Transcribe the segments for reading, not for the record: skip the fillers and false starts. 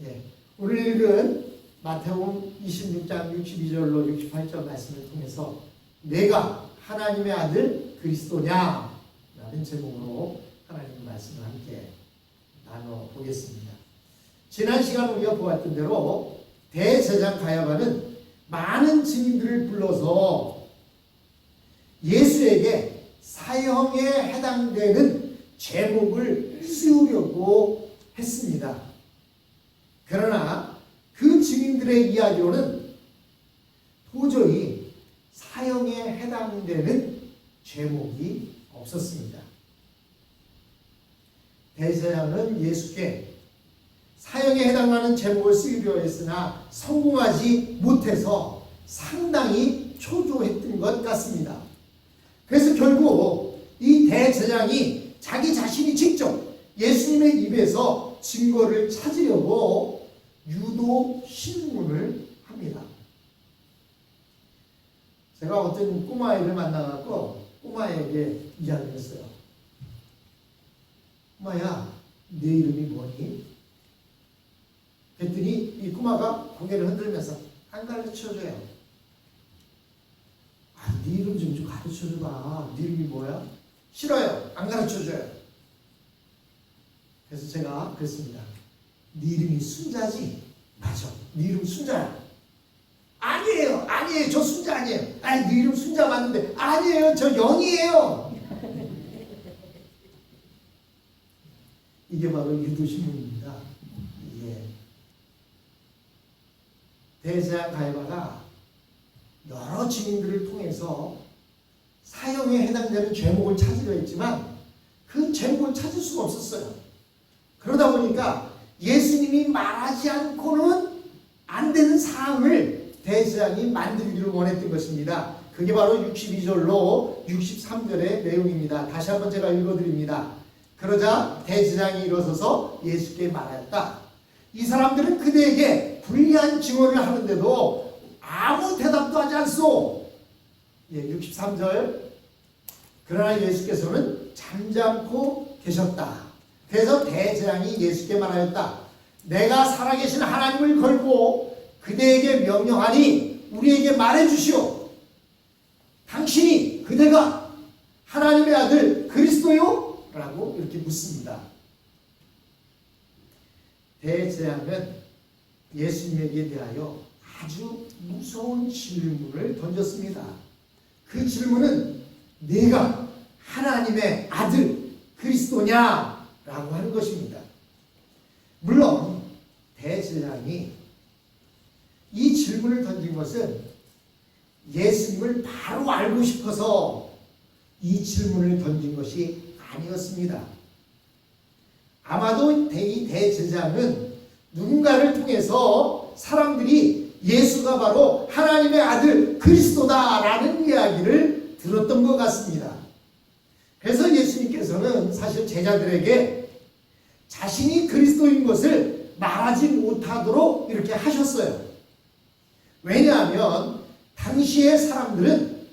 예, 오늘 읽은 마태복음 26장 62절로 68절 말씀을 통해서 내가 하나님의 아들 그리스도냐? 라는 제목으로 하나님의 말씀을 함께 나눠보겠습니다. 지난 시간 우리가 보았던 대로 대제사장 가야바는 많은 증인들을 불러서 예수에게 사형에 해당되는 제목을 씌우려고 했습니다. 그러나 그 증인들의 이야기로는 도저히 사형에 해당되는 제목이 없었습니다. 대제사장은 예수께 사형에 해당하는 제목을 쓰기로 했으나 성공하지 못해서 상당히 초조했던 것 같습니다. 그래서 결국 이 대제사장이 자기 자신이 직접 예수님의 입에서 증거를 찾으려고 유도 신문을 합니다. 제가 어떤 꼬마아이를 만나갖고 꼬마에게 이야기를 했어요. 꼬마야, 내 이름이 뭐니? 그랬더니 이 꼬마가 고개를 흔들면서 안 가르쳐줘요. 아, 네 이름 좀 가르쳐줘봐. 네 이름이 뭐야? 싫어요. 안 가르쳐줘요. 그래서 제가 그랬습니다. 네 이름이 순자지? 맞아. 네 이름 순자야. 아니에요. 저 순자 아니에요. 아니, 네 이름 순자 맞는데 아니에요. 저 영이에요. 이게 바로 유도신문입니다. 예. 대제사장 가야바가 여러 증인들을 통해서 사형에 해당되는 제목을 찾으려 했지만 그 제목을 찾을 수가 없었어요. 그러다 보니까 예수님이 말하지 않고는 안 되는 사항을 대제사장이 만들기를 원했던 것입니다. 그게 바로 62절로 63절의 내용입니다. 다시 한번 제가 읽어드립니다. 그러자 대제사장이 일어서서 예수께 말하였다. 이 사람들은 그대에게 불리한 증언을 하는데도 아무 대답도 하지 않소. 63절. 그러나 예수께서는 잠잠고 계셨다. 그래서 대제사장이 예수께 말하였다. 내가 살아계신 하나님을 걸고 그대에게 명령하니 우리에게 말해주시오. 당신이 그대가 하나님의 아들 그리스도요? 라고 이렇게 묻습니다. 대제사장은 예수님에게 대하여 아주 무서운 질문을 던졌습니다. 그 질문은 내가 하나님의 아들 그리스도냐? 라고 하는 것입니다. 물론 대제사장이 이 질문을 던진 것은 예수님을 바로 알고 싶어서 이 질문을 던진 것이 아니었습니다. 아마도 이 대제사장은 누군가를 통해서 사람들이 예수가 바로 하나님의 아들 그리스도다라는 이야기를 들었던 것 같습니다. 그래서 예수님께서는 사실 제자들에게 자신이 그리스도인 것을 말하지 못하도록 이렇게 하셨어요. 왜냐하면 당시의 사람들은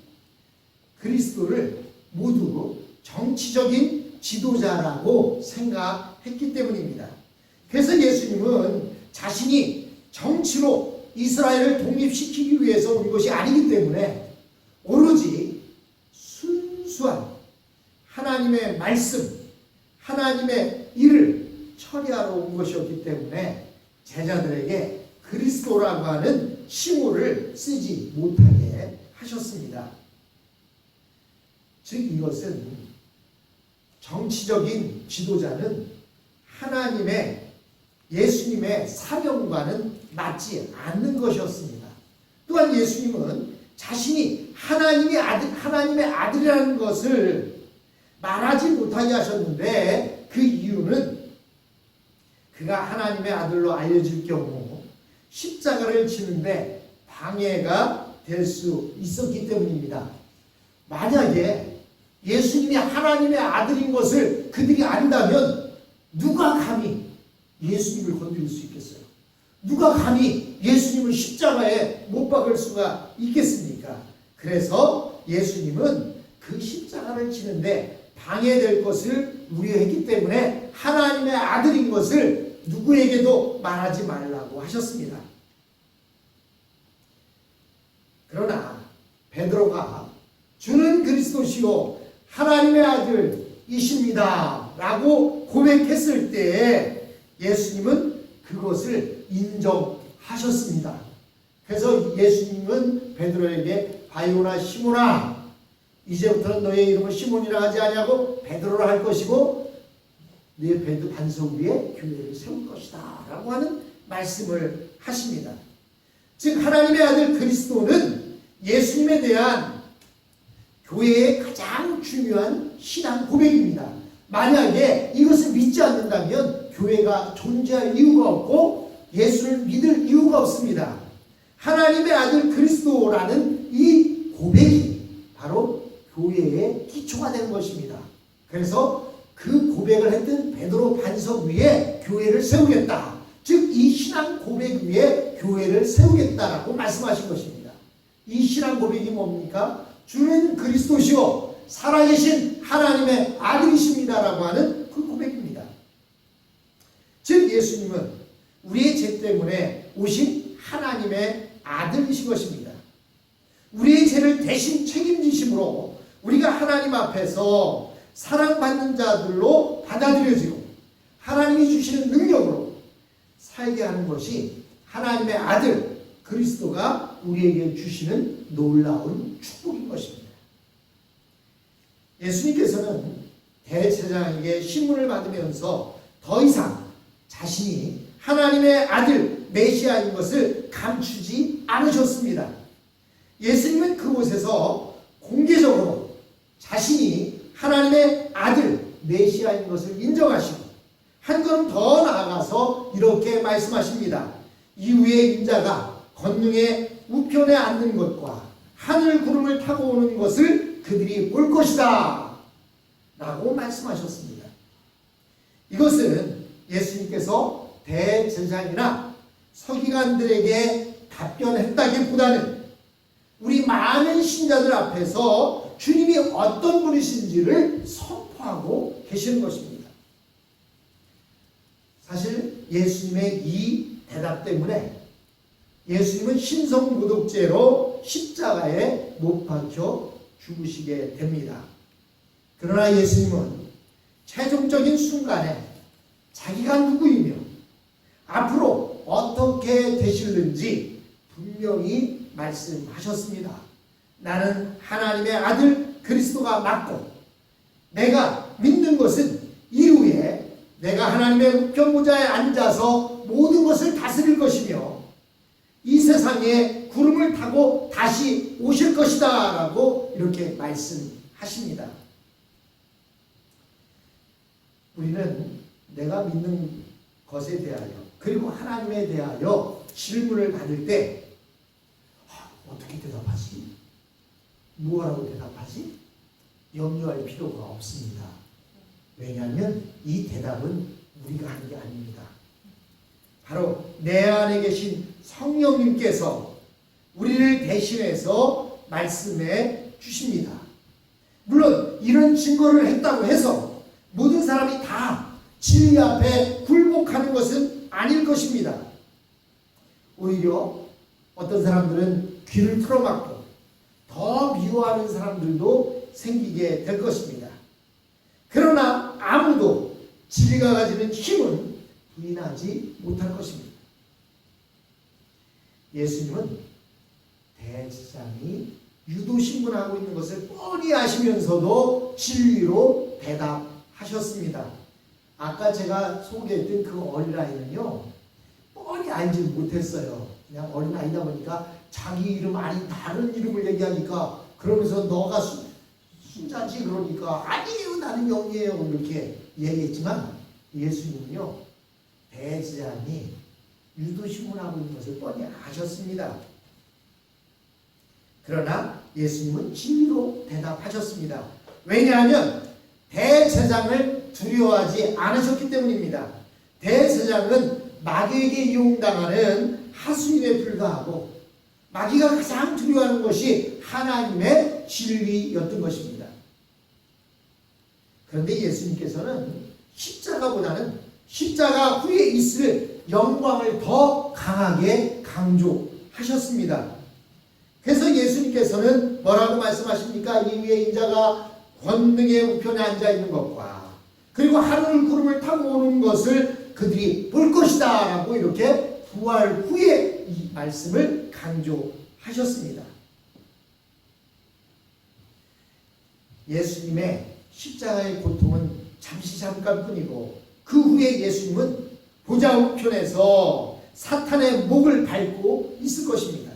그리스도를 모두 정치적인 지도자라고 생각했기 때문입니다. 그래서 예수님은 자신이 정치로 이스라엘을 독립시키기 위해서 온 것이 아니기 때문에 오로지 순수한 하나님의 말씀, 하나님의 일을 처리하러 온 것이었기 때문에 제자들에게 그리스도라고 하는 칭호를 쓰지 못하게 하셨습니다. 즉 이것은 정치적인 지도자는 하나님의 예수님의 사명과는 맞지 않는 것이었습니다. 또한 예수님은 자신이 하나님의 아들이라는 것을 말하지 못하게 하셨는데 그 이유는 그가 하나님의 아들로 알려질 경우 십자가를 지는데 방해가 될 수 있었기 때문입니다. 만약에 예수님이 하나님의 아들인 것을 그들이 안다면 누가 감히 예수님을 건드릴 수 있겠어요? 누가 감히 예수님을 십자가에 못 박을 수가 있겠습니까? 그래서 예수님은 그 십자가를 지는데 방해될 것을 우려했기 때문에 하나님의 아들인 것을 누구에게도 말하지 말라고 하셨습니다. 그러나 베드로가 주는 그리스도시요 하나님의 아들이십니다 라고 고백했을 때 예수님은 그것을 인정하셨습니다. 그래서 예수님은 베드로에게 바요나 시몬아, 이제부터는 너의 이름을 시몬이라 하지 아니하고 베드로라 할 것이고 네 베드 반석 위에 교회를 세울 것이다 라고 하는 말씀을 하십니다. 즉 하나님의 아들 그리스도는 예수님에 대한 교회의 가장 중요한 신앙 고백입니다. 만약에 이것을 믿지 않는다면 교회가 존재할 이유가 없고 예수를 믿을 이유가 없습니다. 하나님의 아들 그리스도라는 이 고백이 바로 교회의 기초가 되는 것입니다. 그래서 그 고백을 했던 베드로 반석 위에 교회를 세우겠다. 즉 이 신앙 고백 위에 교회를 세우겠다라고 말씀하신 것입니다. 이 신앙 고백이 뭡니까? 주는 그리스도시요 살아계신 하나님의 아들이십니다라고 하는 그 고백입니다. 즉 예수님은 우리의 죄 때문에 오신 하나님의 아들이신 것입니다. 우리의 죄를 대신 책임지심으로 우리가 하나님 앞에서 사랑받는 자들로 받아들여지고 하나님이 주시는 능력으로 살게 하는 것이 하나님의 아들 그리스도가 우리에게 주시는 놀라운 축복인 것입니다. 예수님께서는 대제사장에게 신문을 받으면서 더 이상 자신이 하나님의 아들 메시아인 것을 감추지 않으셨습니다. 예수님은 그곳에서 공개적으로 자신이 하나님의 아들 메시아인 것을 인정하시고 한 걸음 더 나아가서 이렇게 말씀하십니다. 이후에 인자가 권능의 우편에 앉는 것과 하늘 구름을 타고 오는 것을 그들이 볼 것이다 라고 말씀하셨습니다. 이것은 예수님께서 대제사장이나 서기관들에게 답변했다기보다는 우리 많은 신자들 앞에서 주님이 어떤 분이신지를 선포하고 계시는 것입니다. 사실 예수님의 이 대답 때문에 예수님은 신성모독죄로 십자가에 못 박혀 죽으시게 됩니다. 그러나 예수님은 최종적인 순간에 자기가 누구이며 앞으로 어떻게 되실는지 분명히 말씀하셨습니다. 나는 하나님의 아들 그리스도가 맞고 내가 믿는 것은 이후에 내가 하나님의 우편보좌에 앉아서 모든 것을 다스릴 것이며 이 세상에 구름을 타고 다시 오실 것이다 라고 이렇게 말씀하십니다. 우리는 내가 믿는 것에 대하여 그리고 하나님에 대하여 질문을 받을 때 어떻게 대답하지? 무엇라고 대답하지? 염려할 필요가 없습니다. 왜냐하면 이 대답은 우리가 하는 게 아닙니다. 바로 내 안에 계신 성령님께서 우리를 대신해서 말씀해 주십니다. 물론 이런 증거를 했다고 해서 모든 사람이 다 진리 앞에 굴복하는 것은 아닐 것입니다. 오히려 어떤 사람들은 귀를 틀어막고 더 미워하는 사람들도 생기게 될 것입니다. 그러나 아무도 진리가 가지는 힘은 부인하지 못할 것입니다. 예수님은 대제사장이 유도신문하고 있는 것을 뻔히 아시면서도 진리로 대답하셨습니다. 아까 제가 소개했던 그 어린아이는요, 뻔히 알지 못했어요. 그냥 어린아이다 보니까 자기 이름 아닌 다른 이름을 얘기하니까 그러면서 너가 순자지 그러니까 아니에요 나는 영이에요 이렇게 얘기했지만 예수님은요 대제사장이 유도신문하고 있는 것을 뻔히 아셨습니다. 그러나 예수님은 진리로 대답하셨습니다. 왜냐하면 대제사장을 두려워하지 않으셨기 때문입니다. 대제사장은 마귀에게 이용당하는 하수인에 불과하고 마귀가 가장 두려워하는 것이 하나님의 진리였던 것입니다. 그런데 예수님께서는 십자가보다는 십자가 후에 있을 영광을 더 강하게 강조하셨습니다. 그래서 예수님께서는 뭐라고 말씀하십니까? 이 위에 인자가 권능의 우편에 앉아 있는 것과 그리고 하늘 구름을 타고 오는 것을 그들이 볼 것이다 라고 이렇게 부활 후에 이 말씀을 강조하셨습니다. 예수님의 십자가의 고통은 잠시 잠깐뿐이고 그 후에 예수님은 보좌 우편에서 사탄의 목을 밟고 있을 것입니다.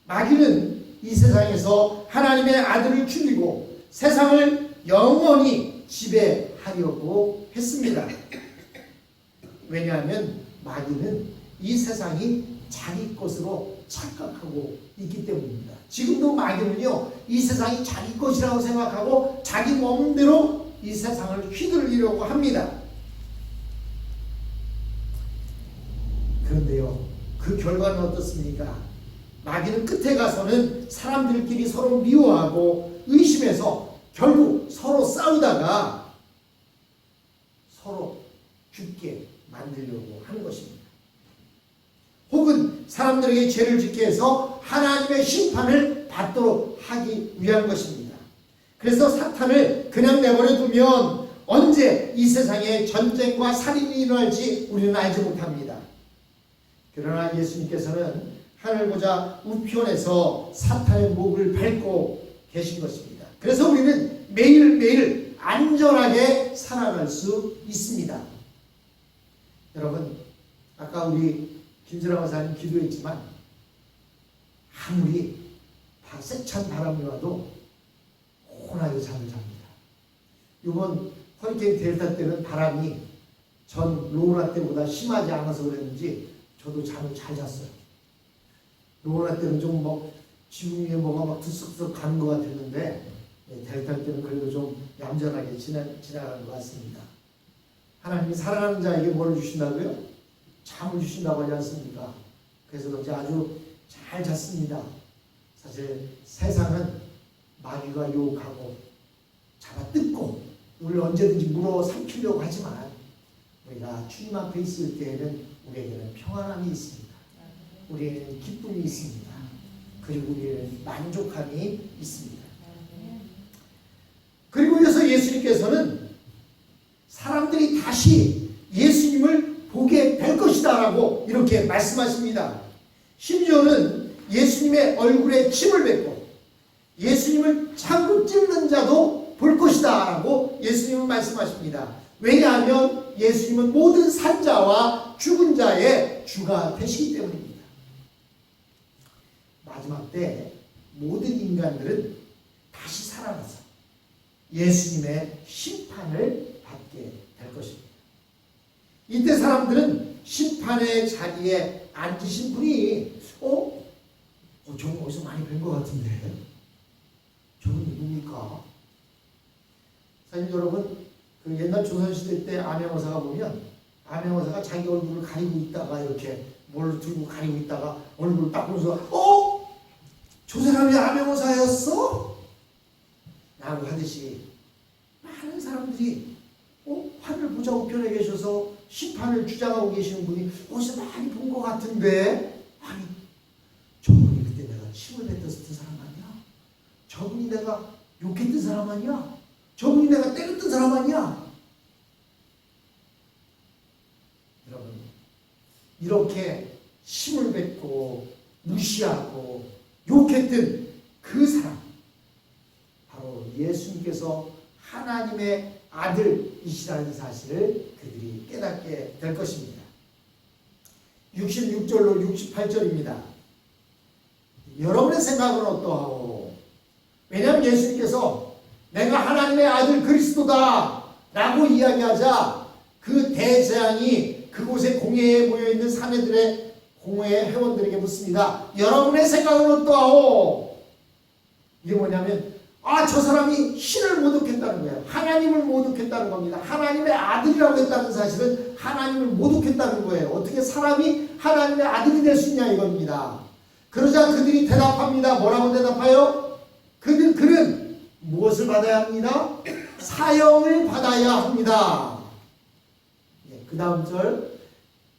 마귀는 이 세상에서 하나님의 아들을 죽이고 세상을 영원히 지배하려고 했습니다. 왜냐하면 마귀는 이 세상이 자기 것으로 착각하고 있기 때문입니다. 지금도 마귀는요, 이 세상이 자기 것이라고 생각하고 자기 마음대로 이 세상을 휘두르려고 합니다. 그런데요, 그 결과는 어떻습니까? 마귀는 끝에 가서는 사람들끼리 서로 미워하고 의심해서 결국 서로 싸우다가 서로 죽게 만들려고 하는 것입니다. 혹은 사람들에게 죄를 짓게 해서 하나님의 심판을 받도록 하기 위한 것입니다. 그래서 사탄을 그냥 내버려 두면 언제 이 세상에 전쟁과 살인이 일어날지 우리는 알지 못합니다. 그러나 예수님께서는 하늘보좌 우편에서 사탄의 목을 밟고 계신 것입니다. 그래서 우리는 매일매일 안전하게 살아갈 수 있습니다. 여러분, 아까 우리 김진아 원사님 기도했지만 아무리 세찬 바람이 와도 혼하게 잠을 잡니다. 이번 허리케인 델타 때는 바람이 전 로우나 때보다 심하지 않아서 그랬는지 저도 잠을 잘 잤어요. 로우나 때는 좀 지붕 위에 뭐가 막 들썩들썩 가는 것 같았는데 델타 때는 그래도 좀 얌전하게 지나가는 것 같습니다. 하나님이 사랑하는 자에게 뭘 주신다고요? 잠을 주신다고 하지 않습니까? 그래서 그런지 아주 잘 잤습니다. 사실 세상은 마귀가 유혹하고 잡아뜯고 우리를 언제든지 물어 삼키려고 하지만 우리가 주님 앞에 있을 때에는 우리에게는 평안함이 있습니다. 우리에게는 기쁨이 있습니다. 그리고 우리에게는 만족함이 있습니다. 그리고 그래서 예수님께서는 사람들이 다시 예수님을 보게 될 것이다 라고 이렇게 말씀하십니다. 심지어는 예수님의 얼굴에 침을 뱉고 예수님을 참고 찢는 자도 볼 것이다 라고 예수님은 말씀하십니다. 왜냐하면 예수님은 모든 산자와 죽은 자의 주가 되시기 때문입니다. 마지막 때 모든 인간들은 다시 살아나서 예수님의 심판을 받게 될 것입니다. 이때 사람들은 심판의 자리에 앉으신 분이 저는 어디서 많이 뵌 것 같은데 저는 누굽니까? 사실 여러분 그 옛날 조선시대 때 암행어사가 보면 암행어사가 자기 얼굴을 가리고 있다가 이렇게 뭘 들고 가리고 있다가 얼굴을 딱 보면서 저 사람이 암행어사였어? 라고 하듯이 많은 사람들이 하늘 보좌 우편에 계셔서 심판을 주장하고 계시는 분이 어디서 많이 본 것 같은데 아니 저분이 그때 내가 침을 뱉었던 사람 아니야? 저분이 내가 욕했던 사람 아니야? 저분이 내가 때렸던 사람 아니야? 여러분 이렇게 침을 뱉고 무시하고 욕했던 그 사람 바로 예수님께서 하나님의 아들이시라는 사실을 그들이 깨닫게 될 것입니다. 66절로 68절입니다. 여러분의 생각은 어떠하오? 왜냐하면 예수님께서 내가 하나님의 아들 그리스도다 라고 이야기하자 그 대재앙이 그곳에 공회에 모여있는 사내들의 공회 회원들에게 묻습니다. 여러분의 생각은 어떠하오? 이게 뭐냐면 저 사람이 신을 모독했다는 거예요. 하나님을 모독했다는 겁니다. 하나님의 아들이라고 했다는 사실은 하나님을 모독했다는 거예요. 어떻게 사람이 하나님의 아들이 될 수 있냐 이겁니다. 그러자 그들이 대답합니다. 뭐라고 대답해요? 그는 무엇을 받아야 합니다? 사형을 받아야 합니다. 다음 절.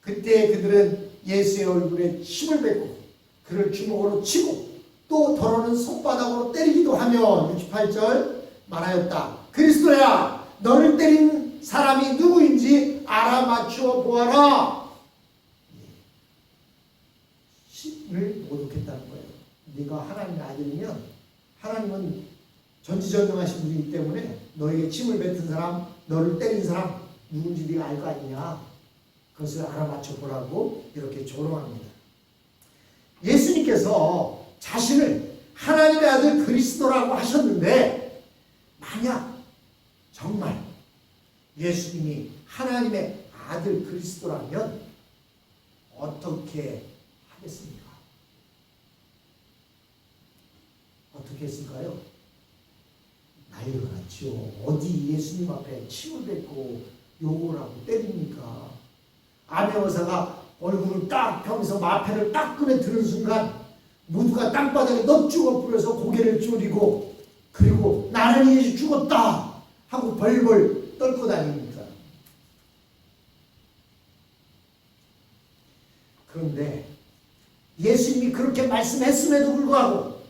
그때 그들은 예수의 얼굴에 침을 뱉고 그를 주먹으로 치고 또 더러는 손바닥으로 때리기도 하며 68절 말하였다. 그리스도야, 너를 때린 사람이 누구인지 알아맞추어 보아라. 침을 모독했다는 거예요. 네가 하나님의 아들이면 하나님은 전지전능하신 분이기 때문에 너에게 침을 뱉은 사람, 너를 때린 사람 누군지 네가 알 거 아니냐. 그것을 알아맞혀 보라고 이렇게 조롱합니다. 예수님께서 자신을 하나님의 아들 그리스도라고 하셨는데 만약 정말 예수님이 하나님의 아들 그리스도라면 어떻게 하겠습니까? 어떻게 했을까요? 난리가 났죠. 어디 예수님 앞에 침을 뱉고 욕을 하고 때립니까? 암의 의사가 얼굴을 딱 펴면서 마패를 딱 꺼내 드는 순간 모두가 땅바닥에 넙죽어 뿌려서 고개를 조리고 그리고 나는 이제 죽었다 하고 벌벌 떨고 다닙니다. 그런데 예수님이 그렇게 말씀했음에도 불구하고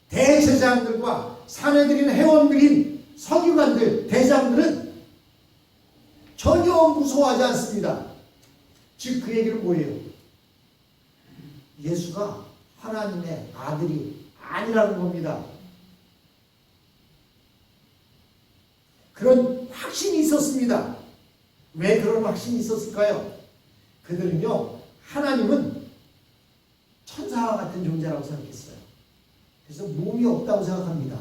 대제사장들과 사내들인 회원들인 서기관들, 대장들은 전혀 무서워하지 않습니다. 즉 그 얘기는 뭐예요? 예수가 하나님의 아들이 아니라는 겁니다. 그런 확신이 있었습니다. 왜 그런 확신이 있었을까요? 그들은요, 하나님은 천사와 같은 존재라고 생각했어요. 그래서 몸이 없다고 생각합니다.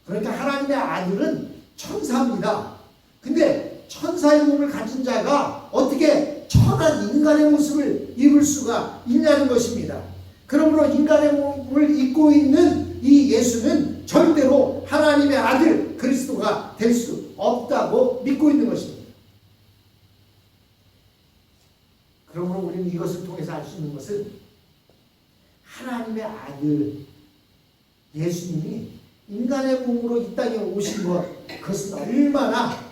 그러니까 하나님의 아들은 천사입니다. 근데 천사의 몸을 가진 자가 어떻게 천한 인간의 모습을 입을 수가 있냐는 것입니다. 그러므로 인간의 몸을 입고 있는 이 예수는 절대로 하나님의 아들 그리스도가 될 수 없다고 믿고 있는 것입니다. 그러므로 우리는 이것을 통해서 알 수 있는 것은 하나님의 아들 예수님이 인간의 몸으로 이 땅에 오신 것, 그것은 얼마나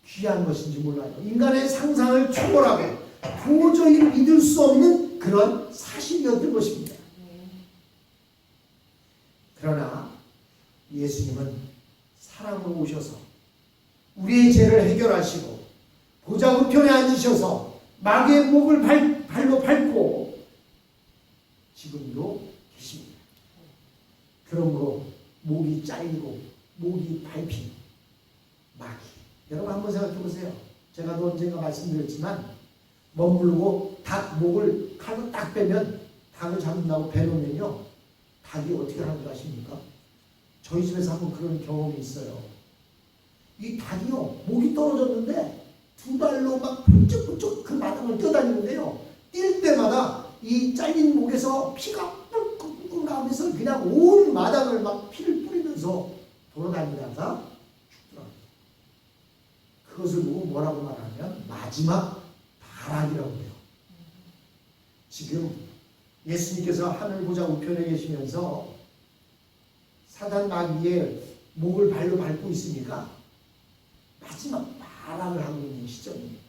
귀한 것인지 몰라요. 인간의 상상을 초월하고 도저히 믿을 수 없는 그런 사실이었던 것입니다. 그러나 예수님은 사랑으로 오셔서 우리의 죄를 해결하시고 보좌 우편에 앉으셔서 마귀의 목을 발로 밟고 지금도 계십니다. 그러므로 목이 잘리고 목이 밟힌 마귀, 여러분 한번 생각해 보세요. 제가 또 언젠가 말씀드렸지만 머물고 닭 목을 칼로 딱 빼면 닭을 잡는다고 베놓으면요, 닭이 어떻게 하는 줄 아십니까? 저희 집에서 한번 그런 경험이 있어요. 이 닭이요, 목이 떨어졌는데 두 발로 막 펄쩍펄쩍 그 마당을 뛰어다니는데요, 뛸 때마다 이 잘린 목에서 피가 뿔뿔 나오면서 그냥 온 마당을 막 피를 뿌리면서 돌아다니다가 죽더라고요. 그것을 보고 뭐라고 말하면 마지막 타락이라고 해요. 지금 예수님께서 하늘 보좌 우편에 계시면서 사단 마귀의 목을 발로 밟고 있으니까 마지막 타락을 하고 있는 시점입니다.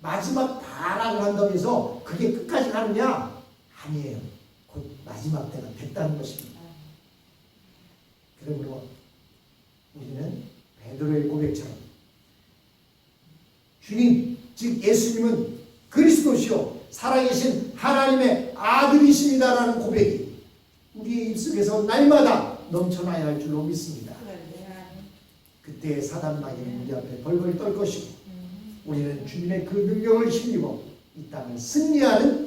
마지막 타락을 한다고 해서 그게 끝까지 가느냐? 아니에요. 곧 마지막 때가 됐다는 것입니다. 그러므로 우리는 베드로의 고백처럼 주님, 즉 예수님은 그리스도시요 살아계신 하나님의 아들이십니다라는 고백이 우리의 입속에서 날마다 넘쳐나야 할 줄로 믿습니다. 그때 사단 마귀는 우리 앞에 벌벌 떨 것이고 우리는 주님의 그 능력을 힘입어 이 땅을 승리하는